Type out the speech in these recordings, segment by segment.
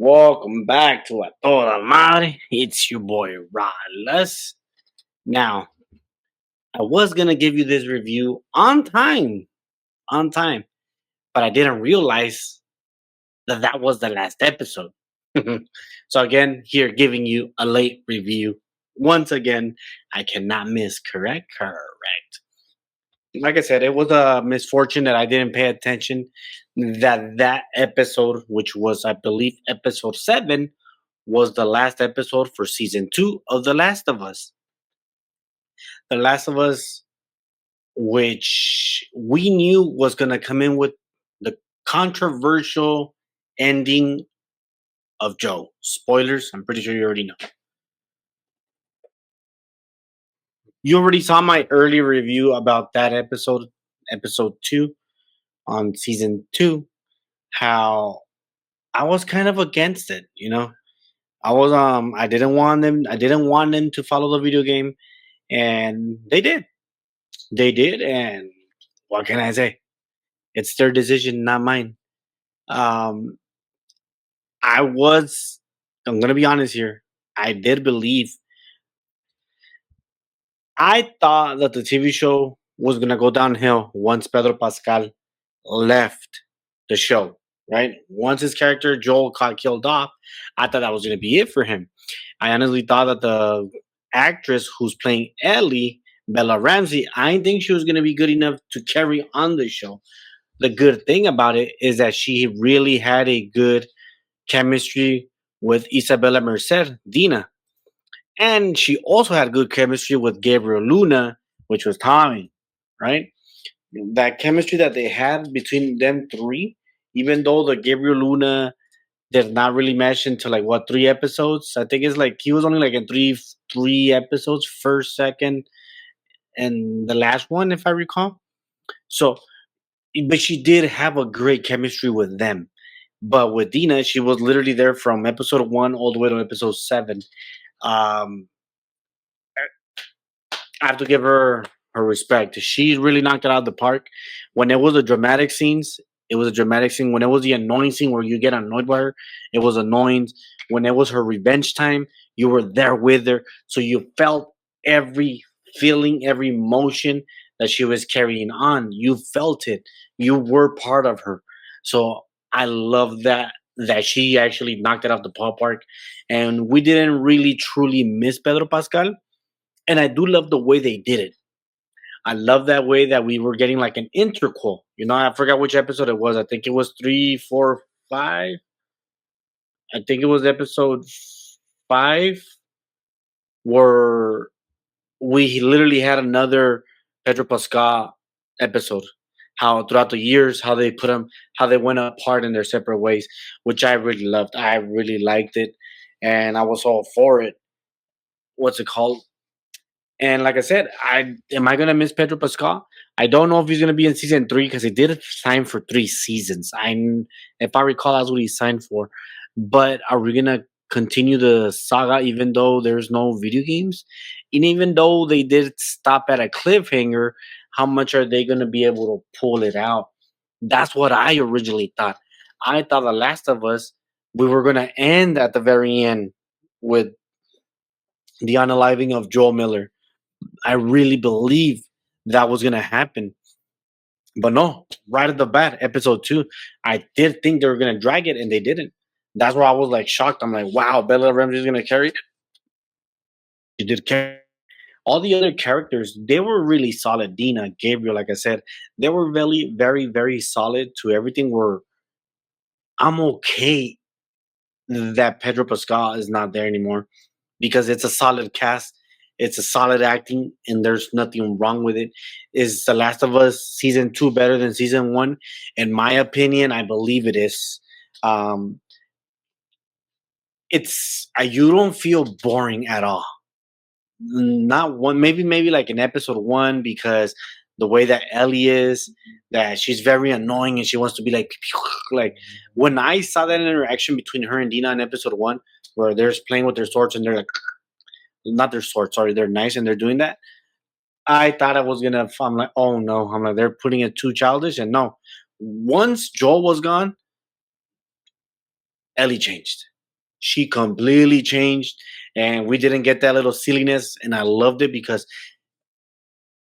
welcome back to A Toda Madre. It's your boy Rales. Now, I was gonna give you this review on time, but I didn't realize that that was the last episode. So again, here giving you a late review. Once again, I cannot miss. Correct, correct. Like I said, it was a misfortune that I didn't pay attention that episode, which was I believe episode 7, was the last episode for season 2 of The Last of Us. The Last of Us, which we knew was going to come in with the controversial ending of Joe. Spoilers, I'm pretty sure you already know. You already saw my early review about that episode 2 on season 2, how I was kind of against it. I didn't want them to follow the video game, and they did. They did, and what can I say? It's their decision, not mine. Um, I was, I'm gonna be honest here. I did believe, I thought that the TV show was gonna go downhill once Pedro Pascal left the show. Right, once his character Joel got killed off, I thought that was gonna be it for him. I honestly thought that the actress who's playing Ellie, Bella Ramsey, I didn't think she was gonna be good enough to carry on the show. The good thing about it is that she really had a good chemistry with Isabella Merced, Dina. And she also had good chemistry with Gabriel Luna, which was Tommy, right? That chemistry that they had between them three, even though the Gabriel Luna did not really mesh into like what 3 episodes. I think it's like he was only like in three episodes, first, second, and the last one, if I recall. So but she did have a great chemistry with them. But with Dina, she was literally there from episode 1 all the way to episode 7. Um, I have to give her respect. She really knocked it out of the park. When it was the dramatic scenes, it was a dramatic scene. When it was the annoying scene where you get annoyed by her, it was annoying. When it was her revenge time, you were there with her. So you felt every feeling, every emotion that she was carrying on. You felt it. You were part of her. So I love that she actually knocked it out the ballpark. And we didn't really truly miss Pedro Pascal, and I do love the way they did it. I love that way that we were getting like an interquel. I forgot which episode it was. I think it was 3, 4, 5. I think it was episode 5 where we literally had another Pedro Pascal episode. How throughout the years, how they went apart in their separate ways, which I really loved. I really liked it, and I was all for it. What's it called? And like I said, I am I gonna miss Pedro Pascal? I don't know if he's gonna be in season 3 because he did sign for 3 seasons. If I recall, that's what he signed for. But are we gonna continue the saga even though there's no video games? And even though they did stop at a cliffhanger, how much are they gonna be able to pull it out? That's what I originally thought. I thought The Last of Us, we were gonna end at the very end with the unaliving of Joel Miller. I really believe that was gonna happen. But no, right at the bat, episode 2, I did think they were gonna drag it and they didn't. That's why I was like shocked. I'm like, wow, Bella Ramsey's gonna carry it. She did carry. All the other characters, they were really solid. Dina, Gabriel, like I said, they were very, very, very solid to everything where I'm okay that Pedro Pascal is not there anymore because it's a solid cast. It's a solid acting, and there's nothing wrong with it. Is The Last of Us season 2 better than season 1? In my opinion, I believe it is. Um, you don't feel boring at all. Not one, maybe like in episode 1 because the way that Ellie is, that she's very annoying and she wants to be like, like when I saw that interaction between her and Dina in episode 1, where they're playing with their swords and they're like, not their swords, sorry, they're nice and they're doing that. I thought I was gonna. I'm like, oh no. I'm like, they're putting it too childish. And no, once Joel was gone, Ellie changed. She completely changed, and we didn't get that little silliness, and I loved it because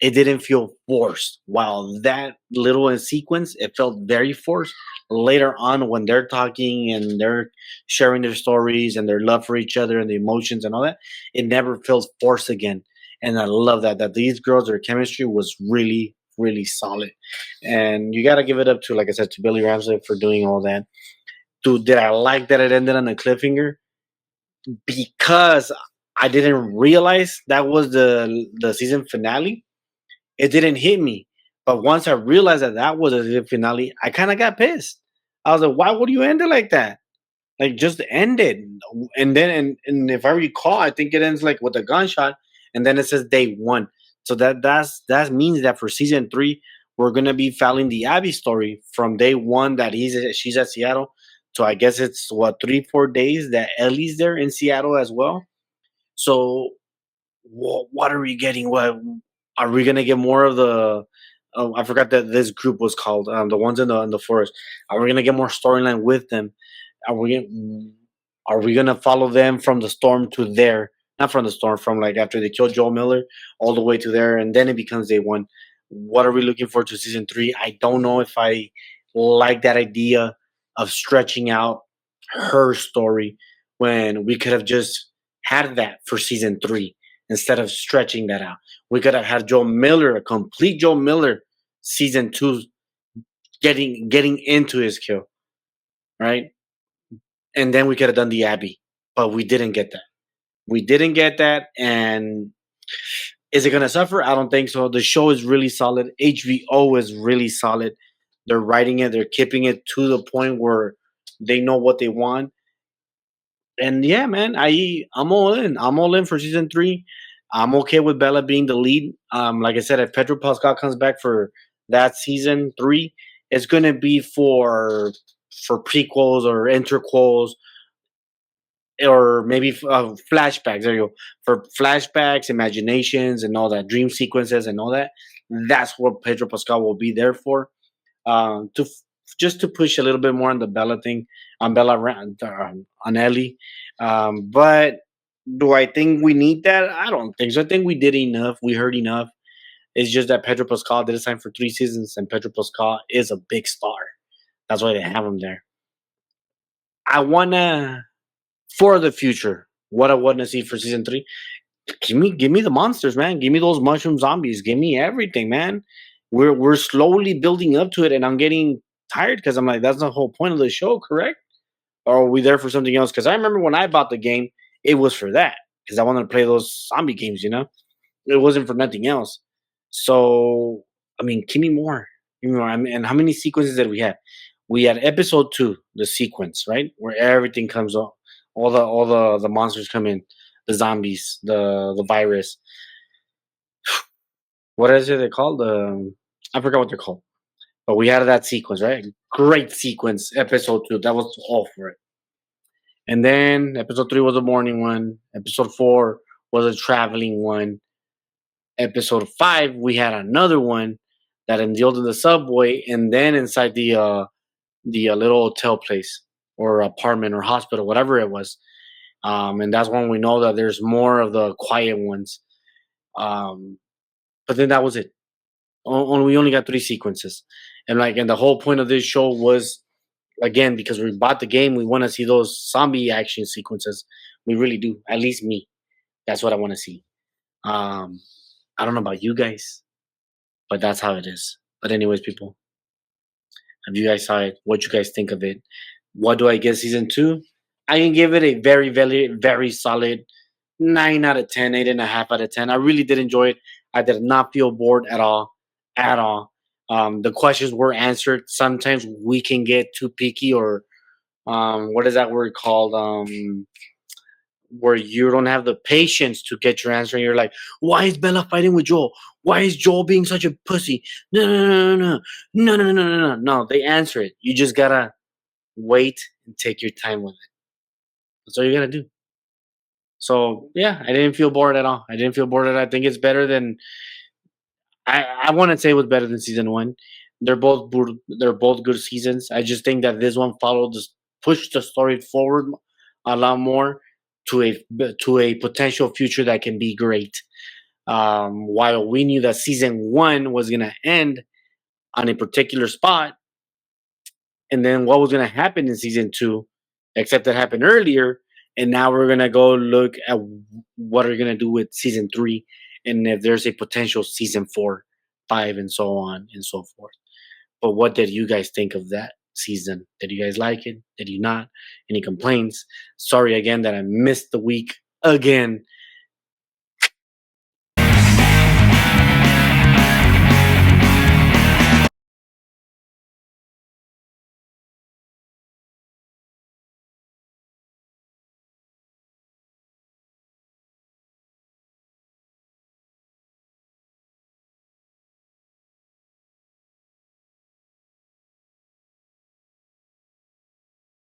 it didn't feel forced. While that little in sequence, it felt very forced. Later on, when they're talking and they're sharing their stories and their love for each other and the emotions and all that, it never feels forced again. And I love that these girls, their chemistry was really, really solid. And you got to give it up to, like I said, to Billy Ramsey for doing all that. Dude, did I like that it ended on a cliffhanger? Because I didn't realize that was the season finale. It didn't hit me. But once I realized that was the finale, I kind of got pissed. I was like, why would you end it like that? Like, just end it. And then, and if I recall, I think it ends like with a gunshot, and then it says day one. So that means that for season three, we're gonna be following the Abby story from day one that she's at Seattle. So I guess it's what 3 4 days that Ellie's there in Seattle as well. So what are we getting? What are we gonna get more of the? I forgot that this group was called the ones in the forest. Are we gonna get more storyline with them? Are we are we gonna follow them from the storm to there? Not from the storm, from like after they killed Joel Miller all the way to there, and then it becomes day one. What are we looking for to season three? I don't know if I like that idea of stretching out her story when we could have just had that for season three instead of stretching that out. We could have had Joe Miller, a complete Joe Miller season two, getting into his kill, right? And then we could have done the Abbey, but we didn't get that. We didn't get that, and is it gonna suffer? I don't think so. The show is really solid. HBO is really solid. They're writing it. They're keeping it to the point where they know what they want. And yeah, man, I'm all in. I'm all in for season three. I'm okay with Bella being the lead. Like I said, if Pedro Pascal comes back for that season three, it's gonna be for prequels or interquels or maybe flashbacks. There you go, for flashbacks, imaginations, and all that, dream sequences, and all that. That's what Pedro Pascal will be there for. To just to push a little bit more on the Bella thing, on on Ellie. But do I think we need that? I don't think so. I think we did enough. We heard enough. It's just that Pedro Pascal did sign for 3 seasons, and Pedro Pascal is a big star. That's why they have him there. I wanna for the future. What I want to see for season three. Give me the monsters, man. Give me those mushroom zombies. Give me everything, man. We're slowly building up to it, and I'm getting tired because I'm like, that's the whole point of the show, correct? Or are we there for something else? Because I remember when I bought the game, it was for that because I wanted to play those zombie games. It wasn't for nothing else. So I mean, give me more. Give me more. I mean, and how many sequences did we have? We had episode two, the sequence, right, where everything comes up, all the monsters come in, the zombies, the virus. What is it they called? I forgot what they're called. But we had that sequence, right? Great sequence. Episode two, that was all for it. And then episode three was a morning one. Episode four was a traveling one. Episode five, we had another one that unveiled in the subway, and then inside the little hotel place or apartment or hospital, whatever it was. And that's when we know that there's more of the quiet ones. Um, but then that was it. We only got 3 sequences, and the whole point of this show was again because we bought the game, we want to see those zombie action sequences. We really do. At least me. That's what I want to see. Um, I don't know about you guys, but that's how it is. But anyways, people, have you guys saw it? What you guys think of it? What do I give season two? I can give it a very, very, very solid 9 out of 10, 8.5 out of 10. I really did enjoy it. I did not feel bored at all, at all. The questions were answered. Sometimes we can get too picky, or what is that word called? Where you don't have the patience to get your answer, and you're like, "Why is Bella fighting with Joel? Why is Joel being such a pussy?" No, no, no, no, no, no, no, no, no, no, no. No, they answer it. You just gotta wait and take your time with it. That's all you gotta do. So yeah, I didn't feel bored at all. I didn't feel bored at all. I think it's better than I want to say it was better than season one. They're both good seasons. I just think that this one followed this pushed the story forward a lot more to a potential future that can be great. While we knew that season one was gonna end on a particular spot, and then what was gonna happen in season two, except that happened earlier, and now we're gonna go look at what are gonna do with season three, and if there's a potential season four, five, and so on and so forth. But what did you guys think of that season? Did you guys like it? Did you not? Any complaints? Sorry again that I missed the week again.